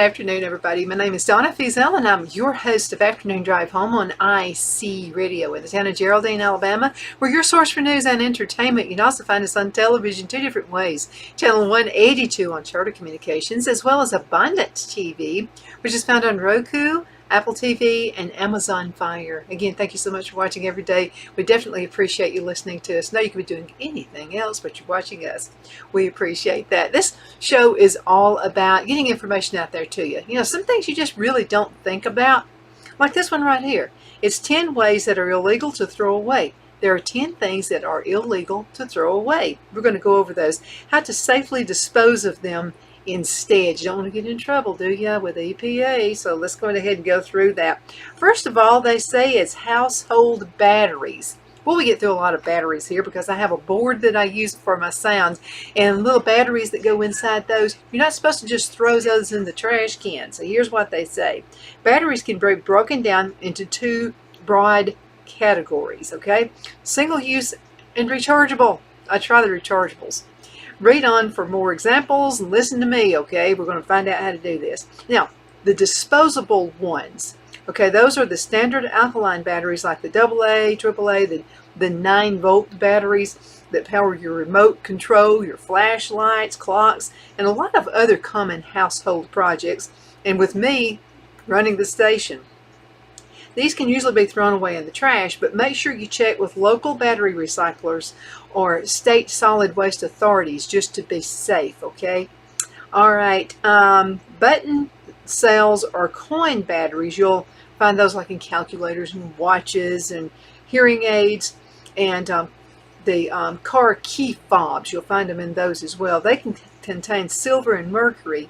afternoon, everybody. My name is ThrowThese10, and I'm your host of Afternoon Drive Home on IC Radio in the town of Geraldine, Alabama. We're your source for news and entertainment. You can also find us on television two different ways. Channel 182 on Charter Communications, as well as Abundant TV, which is found on Roku, Apple TV, and Amazon Fire. Again, thank you so much for watching every day. We definitely appreciate you listening to us. Now you could be doing anything else, but you're watching us. We appreciate that. This show is all about getting information out there to you. You know, some things you just really don't think about, like this one right here. It's 10 ways that are illegal to throw away. There are 10 things that are illegal to throw away. We're going to go over those. How to safely dispose of them instead. You don't want to get in trouble, do you, with EPA? So let's go ahead and go through that. First of all, they say it's household batteries. Well, we get through a lot of batteries here because I have a board that I use for my sounds and little batteries that go inside those. You're not supposed to just throw those in the trash can. So here's what they say. Batteries can be broken down into two broad categories, okay? Single use and rechargeable. I try the rechargeables. Read on for more examples and listen to me, okay? We're going to find out how to do this. Now, the disposable ones, okay, those are the standard alkaline batteries like the AA, AAA, the 9-volt batteries that power your remote control, your flashlights, clocks, and a lot of other common household projects. And with me running the station, these can usually be thrown away in the trash, but make sure you check with local battery recyclers or state solid waste authorities just to be safe, okay? All right, button cells or coin batteries, you'll find those like in calculators and watches and hearing aids, and the car key fobs, you'll find them in those as well. They can contain silver and mercury,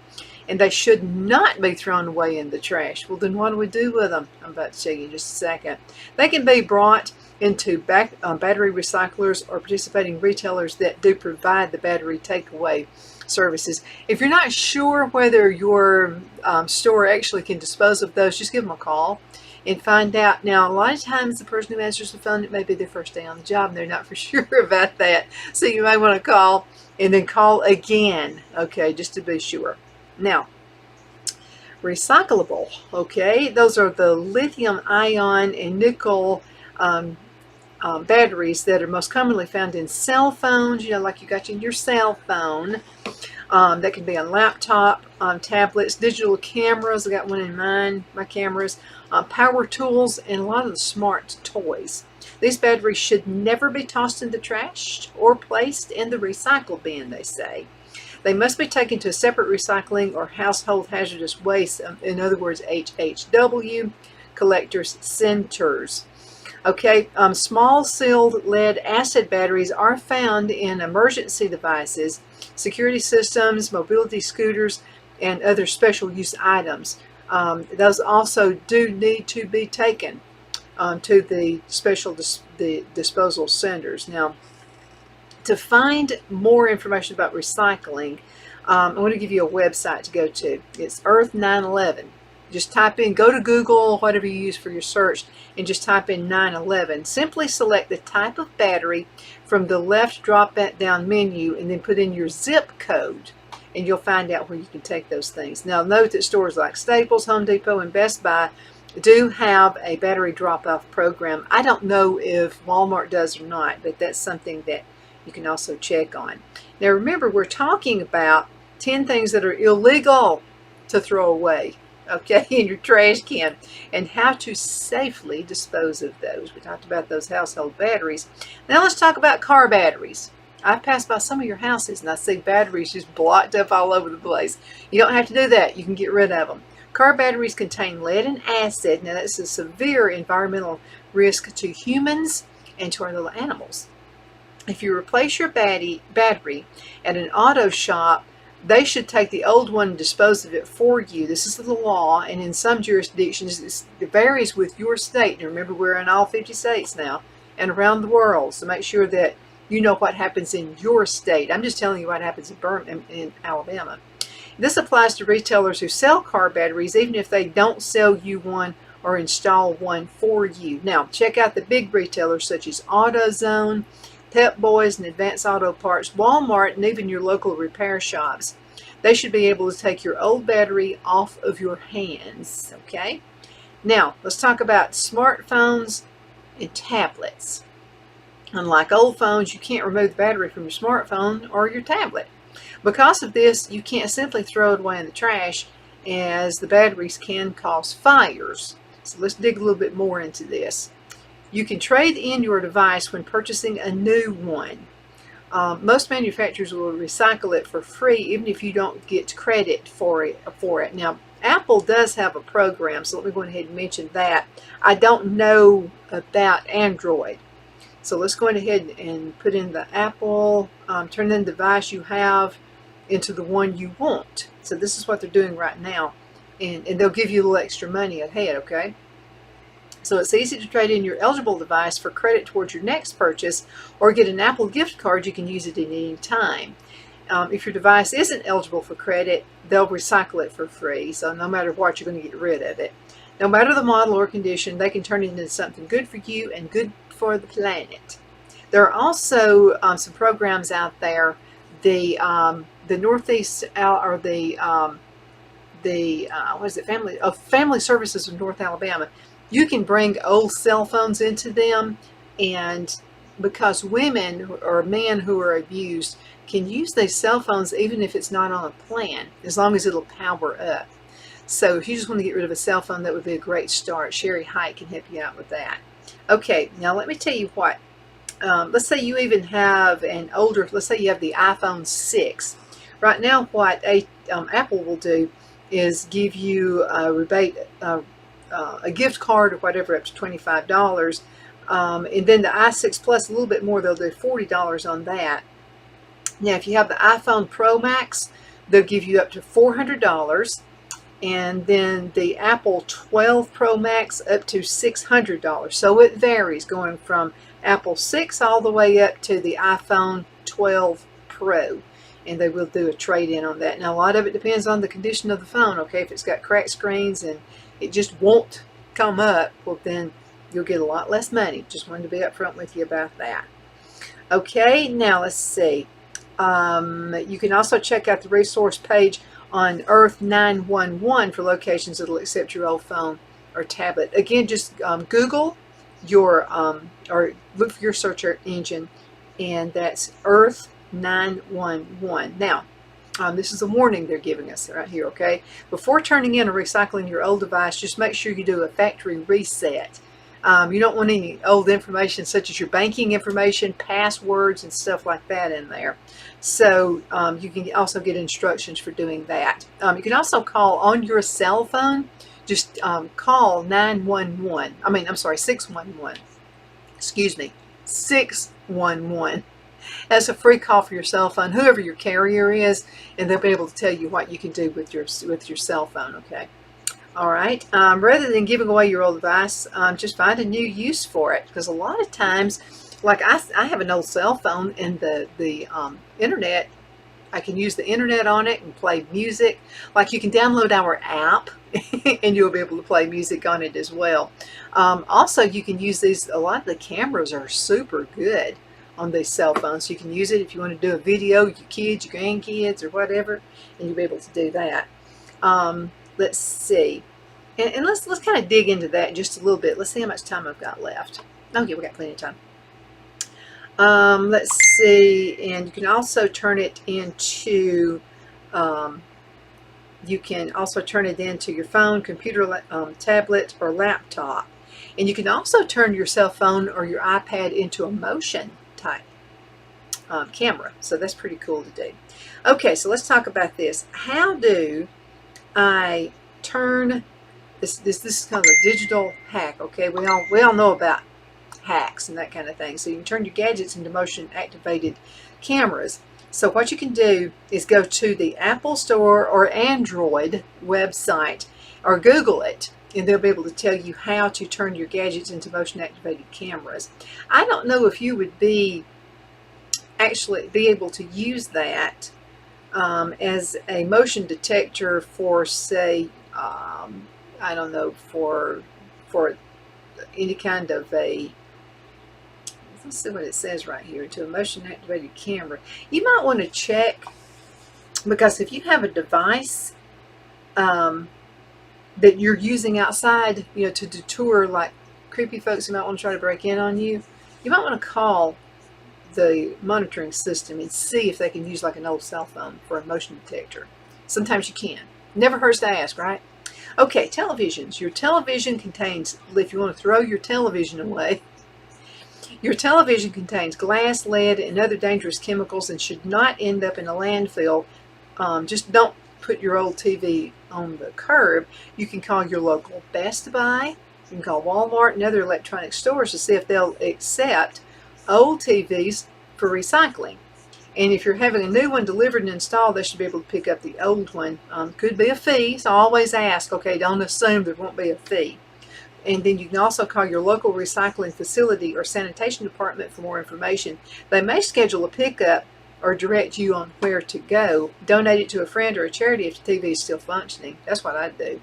and they should not be thrown away in the trash. Well, then what do we do with them? I'm about to show you in just a second. They can be brought into battery recyclers or participating retailers that do provide the battery takeaway services. If you're not sure whether your store actually can dispose of those, just give them a call and find out. Now, a lot of times the person who answers the phone, it may be their first day on the job and they're not for sure about that. So you may want to call and then call again, okay, just to be sure. Now, recyclable, okay, those are the lithium ion and nickel batteries that are most commonly found in cell phones, you know, like you got in your cell phone. That can be on laptop, tablets, digital cameras. I got one in my cameras, power tools, and a lot of the smart toys. These batteries should never be tossed in the trash or placed in the recycle bin, they say. They must be taken to a separate recycling or household hazardous waste, in other words, HHW, collectors centers. Okay, small sealed lead acid batteries are found in emergency devices, security systems, mobility scooters, and other special use items. Those also do need to be taken to the special disposal centers. Now, to find more information about recycling, I want to give you a website to go to. It's Earth 911. Just type in, go to Google, whatever you use for your search, and just type in 911. Simply select the type of battery from the left drop-down menu and then put in your zip code, and you'll find out where you can take those things. Now, note that stores like Staples, Home Depot, and Best Buy do have a battery drop-off program. I don't know if Walmart does or not, but that's something that you can also check on. Now, remember, we're talking about 10 things that are illegal to throw away, okay, in your trash can, and how to safely dispose of those. We talked about those household batteries. Now let's talk about car batteries. I pass by some of your houses and I see batteries just blocked up all over the place. You don't have to do that. You can get rid of them. Car batteries contain lead and acid. Now that's a severe environmental risk to humans and to our little animals. If you replace your battery at an auto shop, they should take the old one and dispose of it for you. This is the law, and in some jurisdictions it varies with your state. And remember, we're in all 50 states now and around the world, so make sure that you know what happens in your state. I'm just telling you what happens in Alabama. This applies to retailers who sell car batteries, even if they don't sell you one or install one for you. Now, check out the big retailers such as AutoZone, Pep Boys, and Advanced Auto Parts, Walmart, and even your local repair shops. they should be able to take your old battery off of your hands. Okay, now let's talk about smartphones and tablets. Unlike old phones, you can't remove the battery from your smartphone or your tablet. Because of this, you can't simply throw it away in the trash, as the batteries can cause fires. So let's dig a little bit more into this. You can trade in your device when purchasing a new one. Most manufacturers will recycle it for free, even if you don't get credit for it. Now, Apple does have a program, so let me go ahead and mention that. I don't know about Android. So let's go ahead and put in the Apple, turn in the device you have into the one you want. So this is what they're doing right now. And they'll give you a little extra money ahead, okay? So it's easy to trade in your eligible device for credit towards your next purchase, or get an Apple gift card. You can use it at any time. If your device isn't eligible for credit, they'll recycle it for free. So no matter what, you're going to get rid of it. No matter the model or condition, they can turn it into something good for you and good for the planet. There are also some programs out there. The Northeast or what is it? Family Services of North Alabama. You can bring old cell phones into them, and because women or men who are abused can use these cell phones even if it's not on a plan, as long as it'll power up. So if you just want to get rid of a cell phone, that would be a great start. Sherry Height can help you out with that. Okay, now let me tell you what. Let's say you even have an older, let's say you have the iPhone 6. Right now, what Apple will do is give you a rebate, a gift card or whatever, up to $25. And then the i6 Plus, a little bit more, they'll do $40 on that. Now, if you have the iPhone Pro Max, they'll give you up to $400. And then the Apple 12 Pro Max up to $600. So it varies, going from Apple 6 all the way up to the iPhone 12 Pro. And they will do a trade-in on that. Now, a lot of it depends on the condition of the phone, okay? If it's got cracked screens and it just won't come up, well, then you'll get a lot less money. Just wanted to be upfront with you about that. Okay, now let's see. You can also check out the resource page on Earth 911 for locations that will accept your old phone or tablet. Again, just Google your, or look for your search engine, and that's Earth 911. Now, this is a warning they're giving us right here, okay? Before turning in or recycling your old device, just make sure you do a factory reset. You don't want any old information such as your banking information, passwords, and stuff like that in there. So you can also get instructions for doing that. You can also call on your cell phone. Just call 911. I'm sorry, 611. Excuse me, 611. That's a free call for your cell phone, whoever your carrier is, and they'll be able to tell you what you can do with your cell phone. Okay. All right. Rather than giving away your old device, just find a new use for it, because a lot of times, like I have an old cell phone, and the internet, I can use the internet on it and play music. Like, you can download our app and you'll be able to play music on it as well. Also, you can use these. A lot of the cameras are super good on these cell phones. You can use it if you want to do a video with your kids, your grandkids, or whatever, and you'll be able to do that. Let's see. And let's kind of dig into that just a little bit. Let's see how much time I've got left. Okay, we got plenty of time. Let's see, and you can also turn it into your phone, computer, tablet, or laptop. And you can also turn your cell phone or your iPad into a motion type camera. So that's pretty cool to do. Okay, so let's talk about this. How do I turn this? This is kind of a digital hack. Okay, we all know about hacks and that kind of thing. So you can turn your gadgets into motion activated cameras. So what you can do is go to the Apple Store or Android website, or Google it, and they'll be able to tell you how to turn your gadgets into motion activated cameras. I don't know if you would actually be able to use that as a motion detector for, say, I don't know, for any kind of a, let's see what it says right here, to a motion activated camera. You might want to check Because if you have a device that you're using outside, to deter like creepy folks who might want to try to break in on you, you might want to call the monitoring system and see if they can use like an old cell phone for a motion detector. Sometimes you can. Never hurts to ask, right? Okay, televisions. Your television contains, if you want to throw your television away, your television contains glass, lead, and other dangerous chemicals and should not end up in a landfill. Just don't put your old TV on the curb. You can call your local Best Buy. You can call Walmart and other electronic stores to see if they'll accept old TVs for recycling. And if you're having a new one delivered and installed, they should be able to pick up the old one. Could be a fee, so always ask. Okay, don't assume there won't be a fee. And then you can also call your local recycling facility or sanitation department for more information. They may schedule a pickup or direct you on where to go. Donate it to a friend or a charity if the TV is still functioning. That's what I'd do.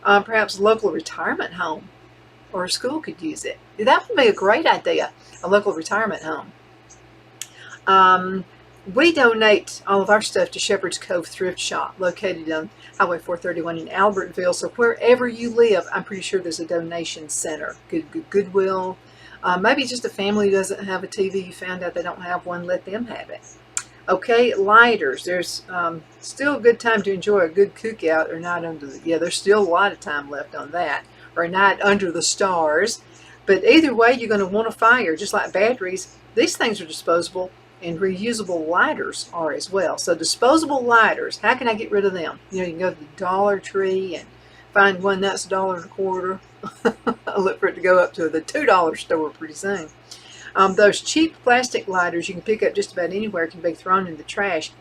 Perhaps a local retirement home or a school could use it. That would be a great idea, a local retirement home. We donate all of our stuff to Shepherd's Cove Thrift Shop, located on Highway 431 in Albertville. So wherever you live, I'm pretty sure there's a donation center. Goodwill. Maybe just a family who doesn't have a TV. You found out they don't have one, let them have it. Okay, lighters. There's still a good time to enjoy a good cookout or night under the, there's still a lot of time left on that, or a night under the stars. But either way, you're going to want a fire, just like batteries. These things are disposable, and reusable lighters are as well. So disposable lighters, how can I get rid of them? You can go to the Dollar Tree and find one that's $1.25. I'll look for it to go up to the $2 store pretty soon. Those cheap plastic lighters you can pick up just about anywhere can be thrown in the trash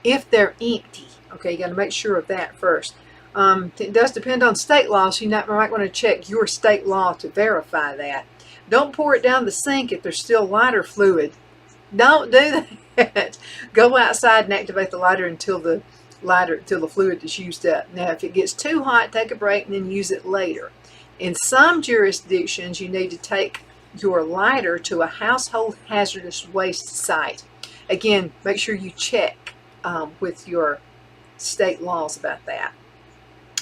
if they're empty. Okay, you got to make sure of that first. It does depend on state law, so you might want to check your state law to verify that. Don't pour it down the sink if there's still lighter fluid. Don't do that. Go outside and activate the lighter until the fluid is used up. Now, if it gets too hot, take a break and then use it later. In some jurisdictions, you need to take your lighter to a household hazardous waste site. Again, make sure you check with your state laws about that.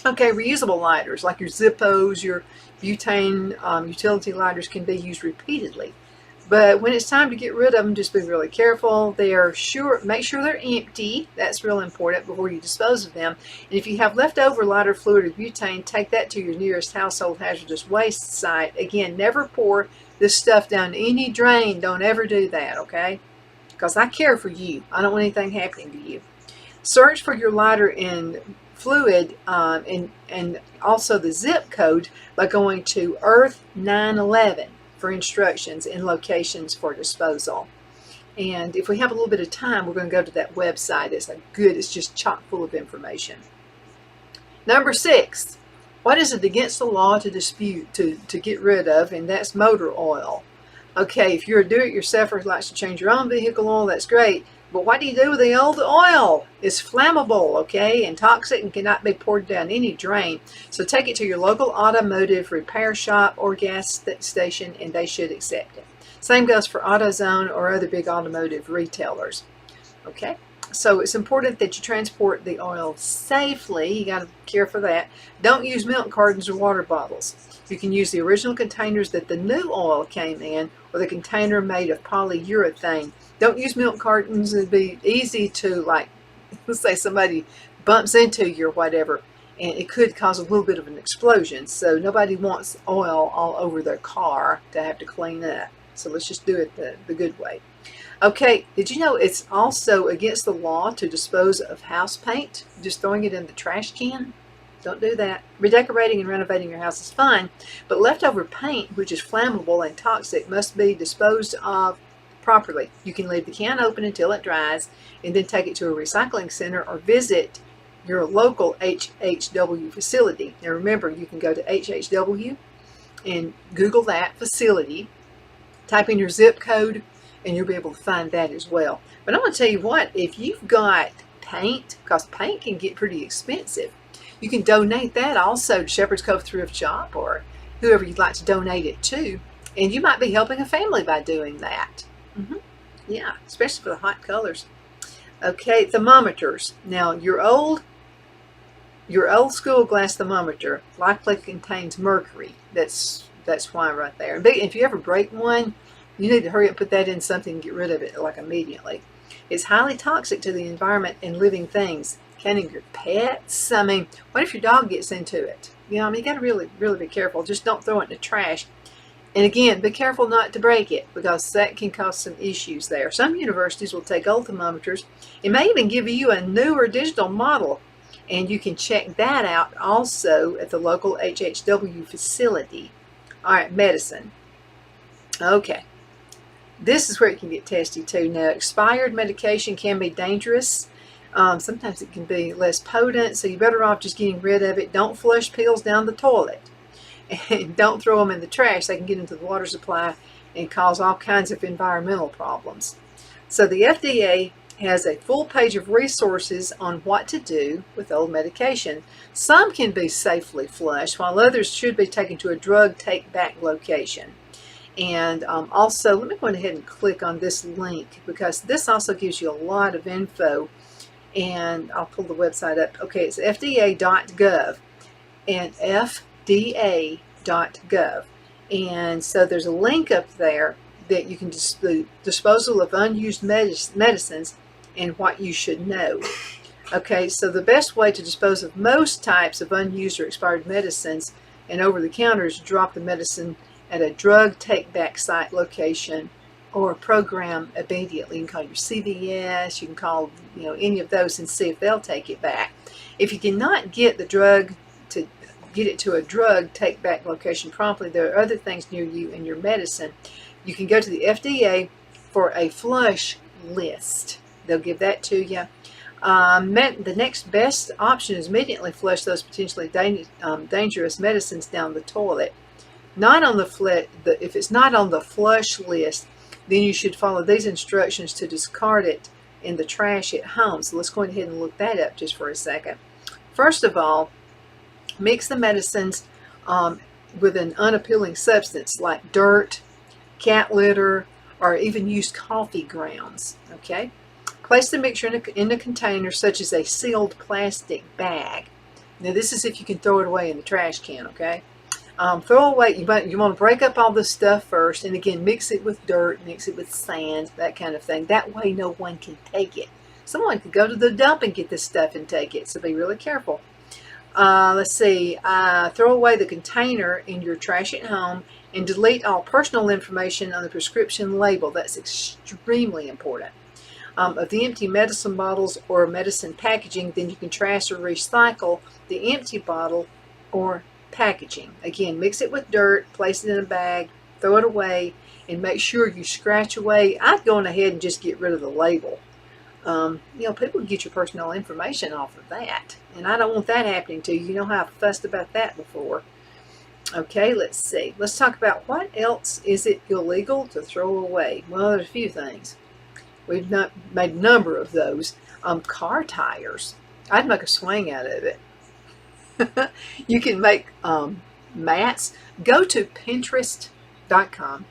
Okay, reusable lighters like your Zippos, your butane utility lighters can be used repeatedly. But when it's time to get rid of them, just be really careful. Make sure they're empty. That's real important before you dispose of them. And if you have leftover lighter fluid or butane, take that to your nearest household hazardous waste site. Again, never pour this stuff down any drain. Don't ever do that, okay? Because I care for you. I don't want anything happening to you. Search for your lighter in fluid and also the zip code by going to Earth 911. For instructions and locations for disposal. And if we have a little bit of time, we're going to go to that website. It's just chock full of information. Number 6, what is it against the law to dispute, to get rid of? And that's motor oil. Okay, if you're a do-it-yourselfer who likes to change your own vehicle oil, that's great. But what do you do with the old oil? It's flammable, okay, and toxic and cannot be poured down any drain. So take it to your local automotive repair shop or gas station, and they should accept it. Same goes for AutoZone or other big automotive retailers. Okay, so it's important that you transport the oil safely. You got to care for that. Don't use milk cartons or water bottles. You can use the original containers that the new oil came in, or the container made of polyurethane. Don't use milk cartons. It'd be easy to, like, let's say somebody bumps into you or whatever, and it could cause a little bit of an explosion. So nobody wants oil all over their car to have to clean up. So let's just do it the good way. Okay, did you know it's also against the law to dispose of house paint, just throwing it in the trash can? Don't do that. Redecorating and renovating your house is fine, but leftover paint, which is flammable and toxic, must be disposed of properly. You can leave the can open until it dries and then take it to a recycling center or visit your local HHW facility. Now remember, you can go to HHW and Google that facility, type in your zip code, and you'll be able to find that as well. But I'm going to tell you what, if you've got paint, because paint can get pretty expensive, you can donate that also to Shepherd's Cove Thrift Shop or whoever you'd like to donate it to, and you might be helping a family by doing that. Yeah, especially for the hot colors. Okay, thermometers. Now, your old school glass thermometer likely contains mercury. That's why right there. If you ever break one, you need to hurry up and put that in something and get rid of it like immediately. It's highly toxic to the environment and living things, counting your pets. I mean, what if your dog gets into it? You know, I mean, you got to really, really be careful. Just don't throw it in the trash. And again, be careful not to break it, because that can cause some issues there. Some universities will take old thermometers. It may even give you a newer digital model, and you can check that out also at the local HHW facility. All right, medicine. Okay, this is where it can get testy too. Now, expired medication can be dangerous. Sometimes it can be less potent, so you're better off just getting rid of it. Don't flush pills down the toilet. And don't throw them in the trash. They can get into the water supply and cause all kinds of environmental problems. So the FDA has a full page of resources on what to do with old medication. Some can be safely flushed, while others should be taken to a drug take-back location. And also, let me go ahead and click on this link, because this also gives you a lot of info. And I'll pull the website up. Okay, it's fda.gov and fda.gov. And so there's a link up there that you can the disposal of unused medicines and what you should know. Okay, so the best way to dispose of most types of unused or expired medicines and over-the-counter is to drop the medicine at a drug take-back site location or a program immediately. You can call your CVS, you can call any of those and see if they'll take it back. If you cannot get it to a drug take-back location promptly, there are other things near you in your medicine. You can go to the FDA for a flush list. They'll give that to you. The next best option is immediately flush those potentially dangerous medicines down the toilet. If it's not on the flush list, then you should follow these instructions to discard it in the trash at home. So let's go ahead and look that up just for a second. First of all, mix the medicines with an unappealing substance like dirt, cat litter, or even used coffee grounds. Okay? Place the mixture in a container such as a sealed plastic bag. Now this is if you can throw it away in the trash can, okay? Throw away, you want to break up all this stuff first, and again, mix it with dirt, mix it with sand, that kind of thing. That way no one can take it. Someone could go to the dump and get this stuff and take it, so be really careful. Let's see, throw away the container in your trash at home and delete all personal information on the prescription label. That's extremely important. Of the empty medicine bottles or medicine packaging, then you can trash or recycle the empty bottle or packaging. Again, mix it with dirt, place it in a bag, throw it away, and make sure you scratch away. I'd go on ahead and just get rid of the label. People get your personal information off of that, and I don't want that happening to you. You know how I've fussed about that before. Okay, let's see. Let's talk about what else is it illegal to throw away. Well, there's a few things. We've not made a number of those. Car tires. I'd make a swing out of it. You can make mats. Go to Pinterest.com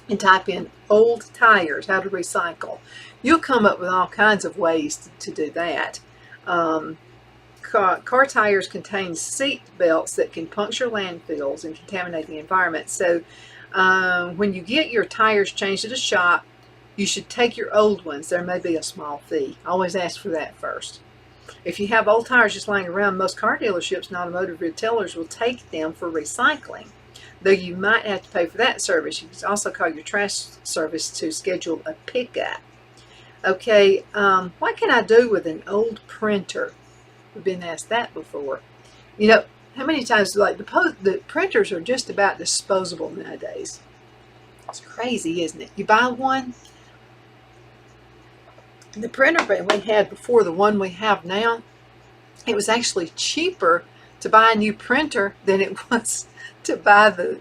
and type in old tires, how to recycle. You'll come up with all kinds of ways to do that. Car tires contain seat belts that can puncture landfills and contaminate the environment. So when you get your tires changed at a shop, you should take your old ones. There may be a small fee. Always ask for that first. If you have old tires just laying around, most car dealerships and automotive retailers will take them for recycling, though you might have to pay for that service. You can also call your trash service to schedule a pickup. Okay, what can I do with an old printer? We've been asked that before. How many times, the printers are just about disposable nowadays. It's crazy, isn't it? You buy one, the printer we had before the one we have now, it was actually cheaper to buy a new printer than it was to buy the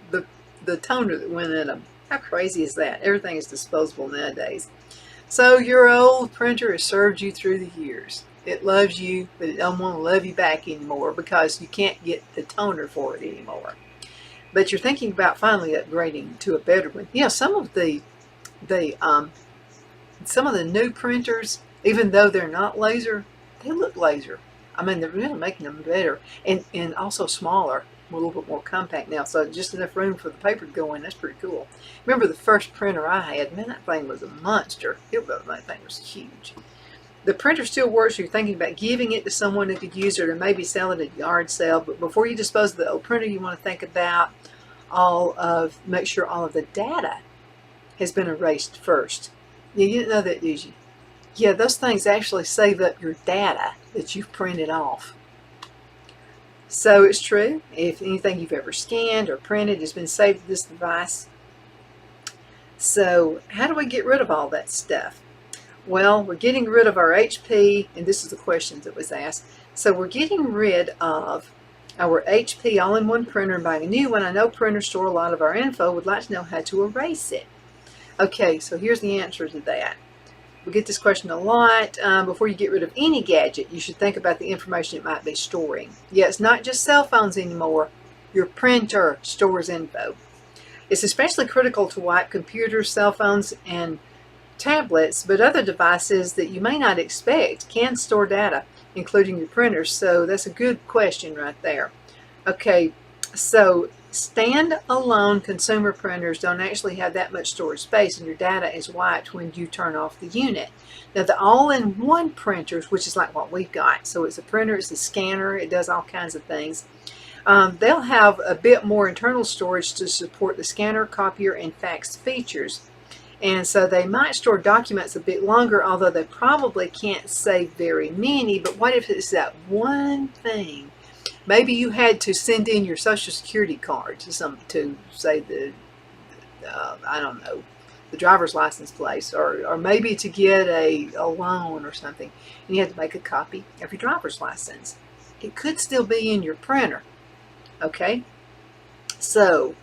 toner that went in them. How crazy is that? Everything is disposable nowadays. So your old printer has served you through the years. It loves you, but it don't want to love you back anymore because you can't get the toner for it anymore. But you're thinking about finally upgrading to a better one. Some of the new printers Even though they're not laser, they look laser. I mean, they're really making them better and also smaller, a little bit more compact now. So just enough room for the paper to go in. That's pretty cool. Remember the first printer I had? Man, that thing was a monster. That thing was huge. The printer still works if you're thinking about giving it to someone who could use it or maybe sell it at a yard sale. But before you dispose of the old printer, you want to think about make sure all of the data has been erased first. Yeah, you didn't know that, did you? Yeah, those things actually save up your data that you've printed off. So it's true. If anything you've ever scanned or printed has been saved to this device. So how do we get rid of all that stuff? Well, we're getting rid of our HP, and this is the question that was asked. So we're getting rid of our HP all-in-one printer and buying a new one. I know printers store a lot of our info. Would like to know how to erase it. Okay, so here's the answer to that. We get this question a lot. Before you get rid of any gadget, you should think about the information it might be storing. Yeah, it's not just cell phones anymore. Your printer stores info. It's especially critical to wipe computers, cell phones, and tablets, but other devices that you may not expect can store data, including your printers. So that's a good question right there. Okay, so stand-alone consumer printers don't actually have that much storage space, and your data is wiped when you turn off the unit. Now the all-in-one printers, which is like what we've got, so it's a printer, it's a scanner, it does all kinds of things. They'll have a bit more internal storage to support the scanner, copier, and fax features. And so they might store documents a bit longer, although they probably can't save very many. But what if it's that one thing? Maybe you had to send in your Social Security card to say the, I don't know, the driver's license place, or maybe to get a loan or something. And you had to make a copy of your driver's license. It could still be in your printer. Okay, so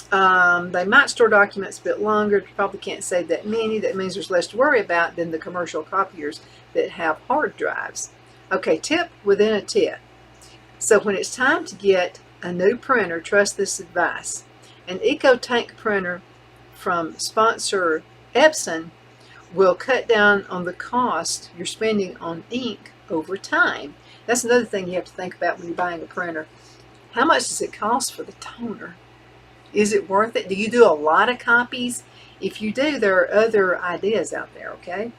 they might store documents a bit longer. You probably can't save that many. That means there's less to worry about than the commercial copiers that have hard drives. Okay, tip within a tip. So when it's time to get a new printer, trust this advice. An EcoTank printer from sponsor Epson will cut down on the cost you're spending on ink over time. That's another thing you have to think about when you're buying a printer. How much does it cost for the toner? Is it worth it? Do you do a lot of copies? If you do, there are other ideas out there, okay?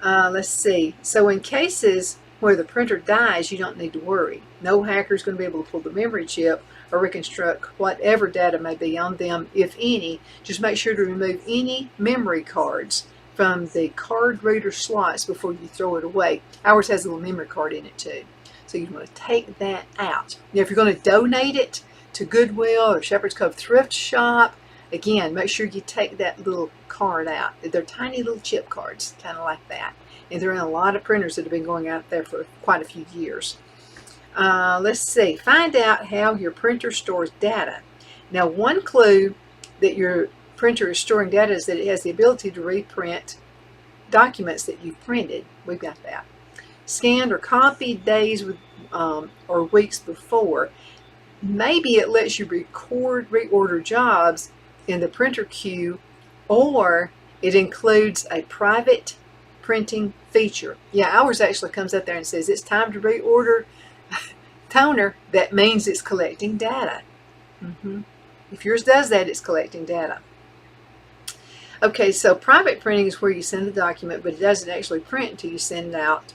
Let's see. So in cases where the printer dies, you don't need to worry. No hacker is going to be able to pull the memory chip or reconstruct whatever data may be on them, if any. Just make sure to remove any memory cards from the card reader slots before you throw it away. Ours has a little memory card in it too. So you want to take that out. Now, if you're going to donate it to Goodwill or Shepherd's Cove Thrift Shop, again, make sure you take that little card out. They're tiny little chip cards, kind of like that. And they're in a lot of printers that have been going out there for quite a few years. Let's see. Find out how your printer stores data. Now, one clue that your printer is storing data is that it has the ability to reprint documents that you've printed. We've got that. Scanned or copied days or weeks before. Maybe it lets you reorder jobs in the printer queue, or it includes a private printing feature. Yeah, ours actually comes up there and says it's time to reorder toner. That means it's collecting data. If yours does that, it's collecting data. Okay, so private printing is where you send the document, but it doesn't actually print until you send it out,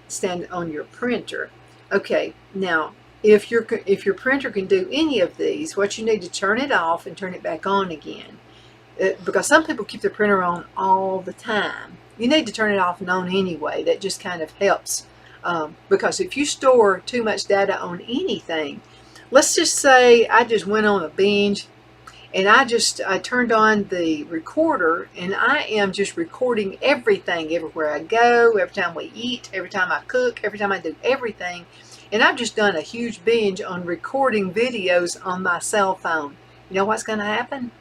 stand on your printer. Okay, now if your printer can do any of these, what you need to turn it off and turn it back on again. Because some people keep their printer on all the time. You need to turn it off and on anyway. That just kind of helps. Because if you store too much data on anything, let's just say I just went on a binge and I turned on the recorder and I am just recording everything, everywhere I go, every time we eat, every time I cook, every time I do everything. And I've just done a huge binge on recording videos on my cell phone. You know what's going to happen?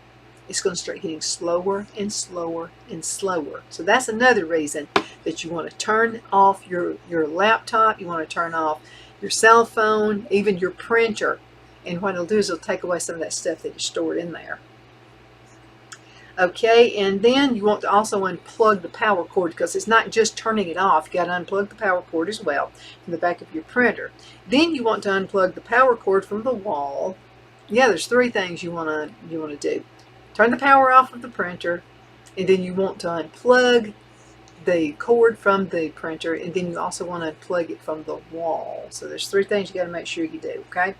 It's going to start getting slower and slower and slower. So that's another reason that you want to turn off your laptop, you want to turn off your cell phone, even your printer. And what it'll do is it'll take away some of that stuff that is stored in there. Okay, and then you want to also unplug the power cord because it's not just turning it off. You got to unplug the power cord as well from the back of your printer. Then you want to unplug the power cord from the wall. Yeah, there's three things you want to do. Turn the power off of the printer, and then you want to unplug the cord from the printer, and then you also want to unplug it from the wall. So there's three things you got to make sure you do, okay?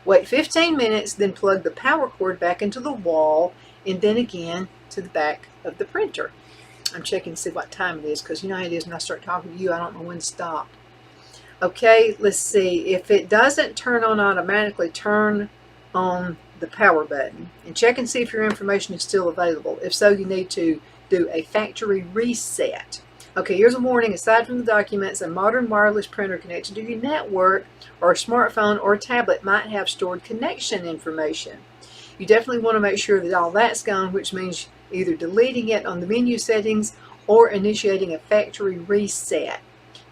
Wait 15 minutes, then plug the power cord back into the wall, and then again to the back of the printer. I'm checking to see what time it is, because you know how it is when I start talking to you, I don't know when to stop. Okay, let's see. If it doesn't turn on automatically, turn on the power button and check and see if your information is still available. If so, you need to do a factory reset. Okay, here's a warning. Aside from the documents, a modern wireless printer connected to your network or a smartphone or a tablet might have stored connection information. You definitely want to make sure that all that's gone, which means either deleting it on the menu settings or initiating a factory reset.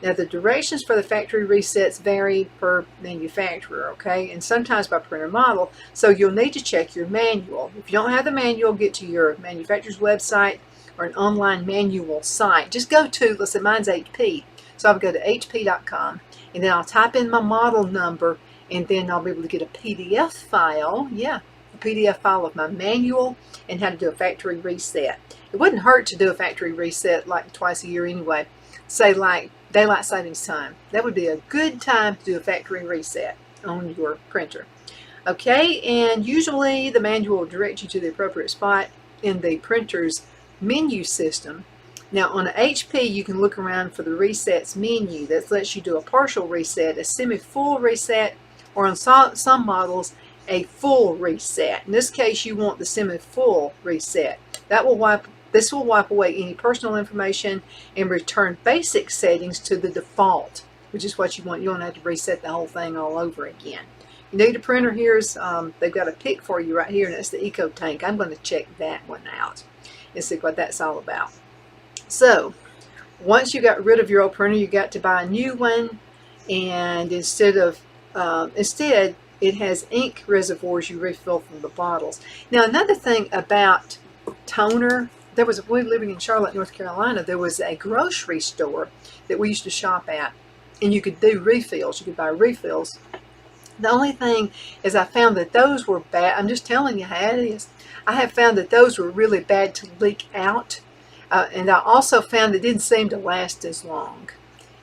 Now, the directions for the factory resets vary per manufacturer, okay, and sometimes by printer model, so you'll need to check your manual. If you don't have the manual, get to your manufacturer's website or an online manual site. Just go to, let's say mine's HP, so I'll go to hp.com, and then I'll type in my model number, and then I'll be able to get a PDF file, a PDF file of my manual and how to do a factory reset. It wouldn't hurt to do a factory reset like twice a year anyway. Say like daylight savings time. That would be a good time to do a factory reset on your printer. Okay, and usually the manual will direct you to the appropriate spot in the printer's menu system. Now on an HP, you can look around for the resets menu that lets you do a partial reset, a semi-full reset, or on some models, a full reset. In this case, you want the semi-full reset. This will wipe away any personal information and return basic settings to the default, which is what you want. You don't have to reset the whole thing all over again. You need a printer. They've got a pick for you right here, and that's the Eco Tank. I'm going to check that one out and see what that's all about. So once you got rid of your old printer, you got to buy a new one, and instead it has ink reservoirs you refill from the bottles. Now another thing about toner, we living in Charlotte, North Carolina, there was a grocery store that we used to shop at, and you could do refills. You could buy refills. The only thing is I found that those were bad. I'm just telling you how it is. I have found that those were really bad to leak out, and I also found it didn't seem to last as long.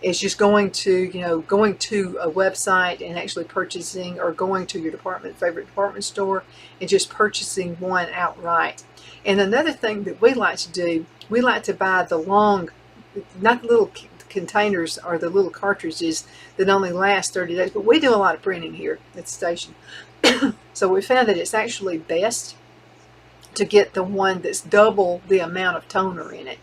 It's just going to a website and actually purchasing, or going to your favorite department store and just purchasing one outright. And another thing that we like to do, we like to buy the long, not the little containers or the little cartridges that only last 30 days, but we do a lot of printing here at the station. So we found that it's actually best to get the one that's double the amount of toner in it.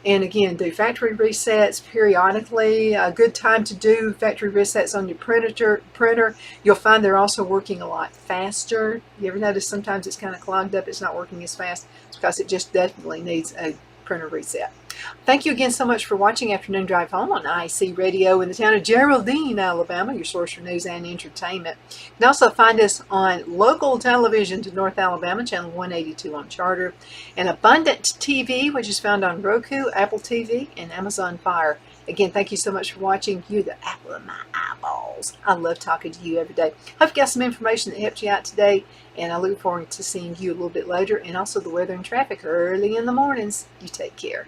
And again, do factory resets periodically. A good time to do factory resets on your printer. You'll find they're also working a lot faster. You ever notice sometimes it's kind of clogged up, it's not working as fast? It's because it just definitely needs a printer reset. Thank you again so much for watching Afternoon Drive Home on IC Radio in the town of Geraldine, Alabama, your source for news and entertainment. You can also find us on local television to North Alabama, channel 182 on Charter, and Abundant TV, which is found on Roku, Apple TV, and Amazon Fire. Again, thank you so much for watching. You're the apple of my eyeballs. I love talking to you every day. Hope you got some information that helped you out today, and I look forward to seeing you a little bit later, and also the weather and traffic early in the mornings. You take care.